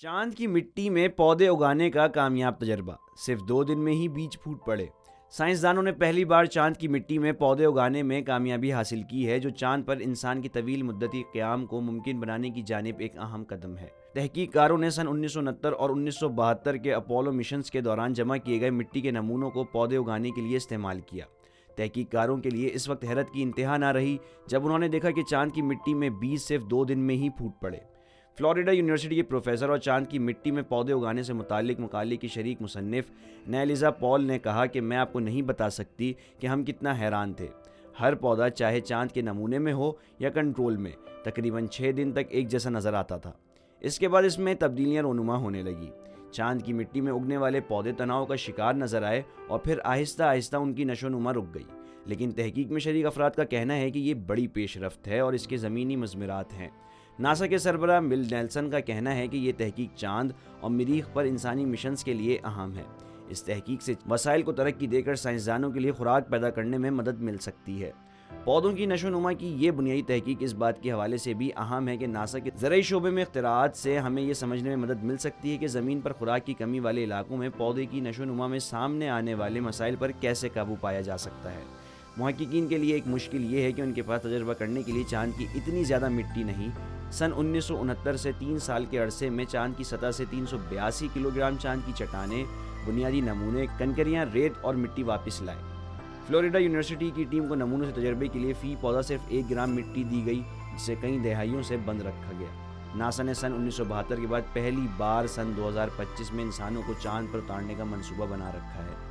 चांद की मिट्टी में पौधे उगाने का कामयाब तजर्बा, सिर्फ 2 दिन में ही बीज फूट पड़े। साइंसदानों ने पहली बार चांद की मिट्टी में पौधे उगाने में कामयाबी हासिल की है, जो चांद पर इंसान की तवील मुद्दती क़याम को मुमकिन बनाने की जानिब एक अहम कदम है। तहकीककारों ने सन 1969 और 1972 के अपोलो मिशंस के दौरान जमा किए गए मिट्टी के नमूनों को पौधे उगाने के लिए इस्तेमाल किया। तहकीककारों के लिए इस वक्त हैरत की इंतहा ना रही जब उन्होंने देखा कि चांद की मिट्टी में बीज सिर्फ 2 दिन में ही फूट पड़े। फ्लोरिडा यूनिवर्सिटी के प्रोफेसर और चांद की मिट्टी में पौधे उगाने से मुतालिक मकाले की शरीक मुसन्निफ नैलिजा पॉल ने कहा कि मैं आपको नहीं बता सकती कि हम कितना हैरान थे। हर पौधा चाहे चांद के नमूने में हो या कंट्रोल में तकरीबन 6 दिन तक एक जैसा नज़र आता था। इसके बाद इसमें तब्दीलियाँ रोनुमा होने लगी। चांद की मिट्टी में उगने वाले पौधे तनाव का शिकार नजर आए और फिर आहिस्ता आहिस्ता उनकी नशोनुमा रुक गई। लेकिन तहकीक में शरीक अफराद का कहना है कि ये बड़ी पेशरफ्त है और इसके ज़मीनी मज़मरात हैं। नासा के सरबराह बिल नेल्सन का कहना है कि ये तहकीक चांद और मरीख पर इंसानी मिशंस के लिए अहम है। इस तहकीक से वसाइल को तरक्की देकर साइंसदानों के लिए खुराक पैदा करने में मदद मिल सकती है। पौधों की नशोनुमा की ये बुनियादी तहकीक इस बात के हवाले से भी अहम है कि नासा के ज़राई शोबे में इख्तिराआत से हमें ये समझने में मदद मिल सकती है कि ज़मीन पर खुराक की कमी वाले इलाकों में पौधे की नशोनुमा में सामने आने वाले मसाइल पर कैसे काबू पाया जा सकता है। मुहक्किकीन के लिए एक मुश्किल ये है कि उनके पास तजर्बा करने के लिए चांद की इतनी ज़्यादा मिट्टी नहीं। सन 1969 से 3 साल के अरसे में चांद की सतह से 382 किलोग्राम चांद की चट्टानें, बुनियादी नमूने, कंकरियाँ, रेत और मिट्टी वापस लाए। फ्लोरिडा यूनिवर्सिटी की टीम को नमूनों से तजर्बे के लिए फ़ी पौधा सिर्फ 1 ग्राम मिट्टी दी गई, जिसे कई दहाइयों से बंद रखा गया। नासा ने सन 1972 के बाद पहली बार सन 2025 में इंसानों को चांद पर उतारने का मंसूबा बना रखा है।